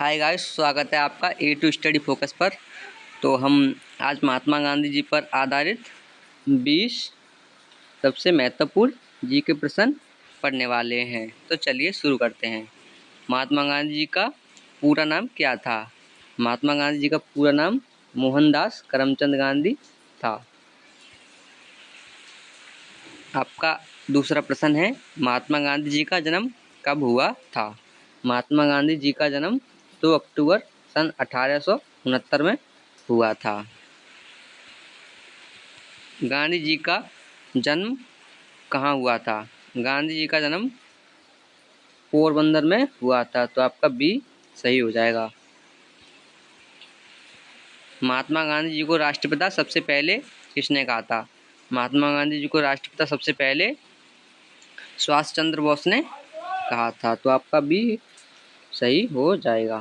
Hi guys, स्वागत है आपका ए टू स्टडी फोकस पर। तो हम आज महात्मा गांधी जी पर आधारित 20 सबसे महत्वपूर्ण जी के प्रश्न पढ़ने वाले हैं। तो चलिए शुरू करते हैं। महात्मा गांधी जी का पूरा नाम क्या था? महात्मा गांधी जी का पूरा नाम मोहनदास करमचंद गांधी था। आपका दूसरा प्रश्न है, महात्मा गांधी जी का जन्म कब हुआ था? महात्मा गांधी जी का जन्म 2 अक्टूबर सन 1869 में हुआ था। गांधी जी का जन्म कहाँ हुआ था? गांधी जी का जन्म पोरबंदर में हुआ था। तो आपका बी सही हो जाएगा। महात्मा गांधी जी को राष्ट्रपिता सबसे पहले किसने कहा था? महात्मा गांधी जी को राष्ट्रपिता सबसे पहले सुभाष चंद्र बोस ने कहा था। तो आपका बी सही हो जाएगा।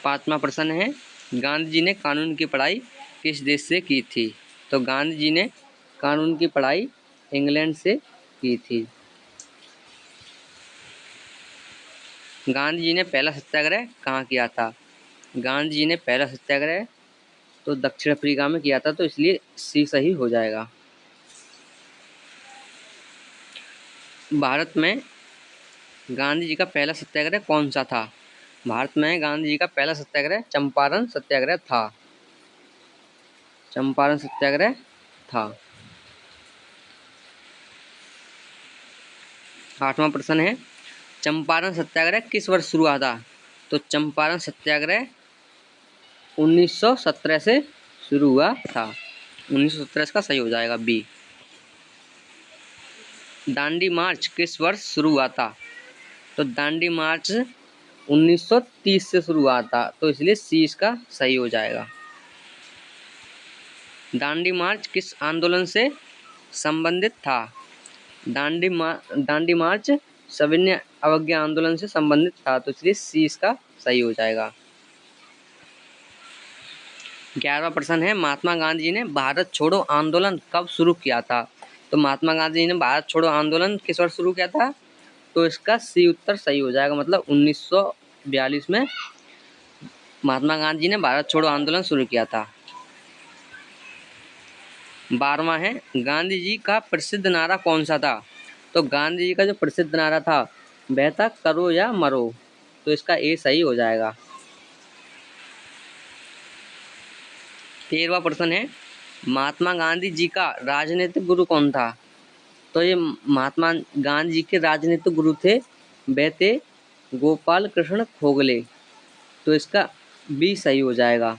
पांचवा प्रश्न है, गांधी जी ने कानून की पढ़ाई किस देश से की थी? तो गांधी जी ने कानून की पढ़ाई इंग्लैंड से की थी। गांधी जी ने पहला सत्याग्रह कहाँ किया था? गांधी जी ने पहला सत्याग्रह तो दक्षिण अफ्रीका में किया था। तो इसलिए सी सही हो जाएगा। भारत में गांधी जी का पहला सत्याग्रह कौन सा था? भारत में गांधी जी का पहला सत्याग्रह चंपारण सत्याग्रह था। चंपारण सत्याग्रह था। आठवां प्रश्न है, चंपारण सत्याग्रह किस वर्ष शुरू हुआ था? तो चंपारण सत्याग्रह 1917 से शुरू हुआ था। 1917 का सही हो जाएगा बी। दांडी मार्च किस वर्ष शुरू हुआ था? तो दांडी मार्च 1930 से शुरू हुआ था। तो इसलिए सी इसका सही हो जाएगा। दांडी मार्च किस आंदोलन से संबंधित था? दांडी मार्च सविनय अवज्ञा आंदोलन से संबंधित था। तो इसलिए सी इसका सही हो जाएगा। 11वां प्रश्न है, महात्मा गांधी जी ने भारत छोड़ो आंदोलन कब शुरू किया था? तो महात्मा गांधी जी ने भारत छोड़ो आंदोलन किस वर्ष शुरू किया था? तो इसका सी उत्तर सही हो जाएगा। मतलब 1942 में महात्मा गांधी जी ने भारत छोड़ो आंदोलन शुरू किया था। 12वां है, गांधी जी का प्रसिद्ध नारा कौन सा था? तो गांधी जी का जो प्रसिद्ध नारा था वह था करो या मरो। तो इसका ए सही हो जाएगा। 13वां प्रश्न है, महात्मा गांधी जी का राजनीतिक गुरु कौन था? तो ये महात्मा गांधी जी के राजनीतिक गुरु थे, वह थे गोपाल कृष्ण गोखले। तो इसका बी सही हो जाएगा।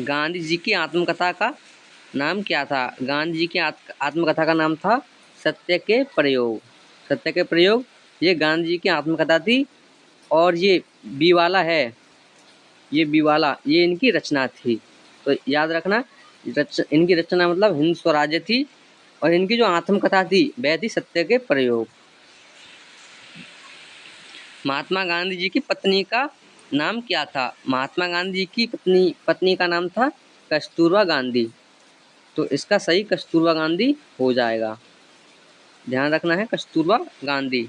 गांधी जी की आत्मकथा का नाम क्या था? गांधी जी की आत्मकथा का नाम था सत्य के प्रयोग। सत्य के प्रयोग ये गांधी जी की आत्मकथा थी। और ये बी वाला है, ये बी वाला ये इनकी रचना थी। तो याद रखना, इनकी रचना मतलब हिंद स्वराज्य थी और इनकी जो आत्मकथा थी वह थी सत्य के प्रयोग। महात्मा गांधी जी की पत्नी का नाम क्या था? महात्मा गांधी जी की पत्नी का नाम था कस्तूरबा गांधी। तो इसका सही कस्तूरबा गांधी हो जाएगा। ध्यान रखना है, कस्तूरबा गांधी।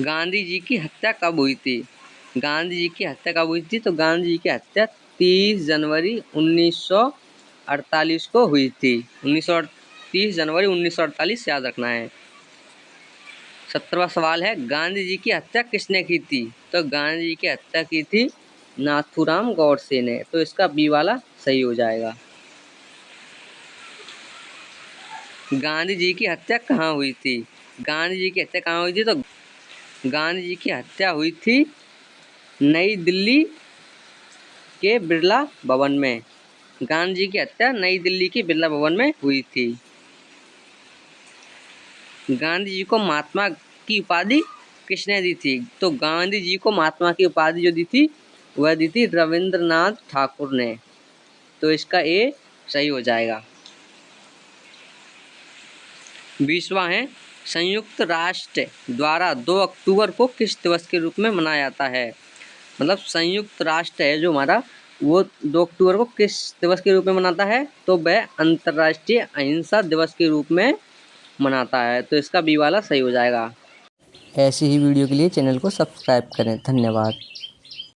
गांधी जी की हत्या कब हुई थी? गांधी जी की हत्या कब हुई थी? तो गांधी जी की हत्या 30 जनवरी 1948 को हुई थी। 30 जनवरी 1948 याद रखना है। 17वां सवाल है, गांधी जी की हत्या किसने की थी? तो गांधी जी की हत्या की थी नाथूराम गौडसे ने। तो इसका बी वाला सही हो जाएगा। गांधी जी की हत्या कहाँ हुई थी? गांधी जी की हत्या कहाँ हुई थी? तो गांधी जी की हत्या हुई थी नई दिल्ली के बिरला भवन में। गांधी जी की हत्या नई दिल्ली के बिरला भवन में हुई थी। गांधी जी को महात्मा की उपाधि किसने दी थी? तो गांधी जी को महात्मा की उपाधि जो दी थी वह दी थी रविंद्रनाथ ठाकुर ने। तो इसका ए सही हो जाएगा। 20वां है, संयुक्त राष्ट्र द्वारा 2 अक्टूबर को किस दिवस के रूप में मनाया जाता है? मतलब संयुक्त राष्ट्र है जो हमारा, वो 2 अक्टूबर को किस दिवस के रूप में मनाता है? तो वह अंतर्राष्ट्रीय अहिंसा दिवस के रूप में मनाता है, तो इसका बी वाला सही हो जाएगा। ऐसी ही वीडियो के लिए चैनल को सब्सक्राइब करें। धन्यवाद।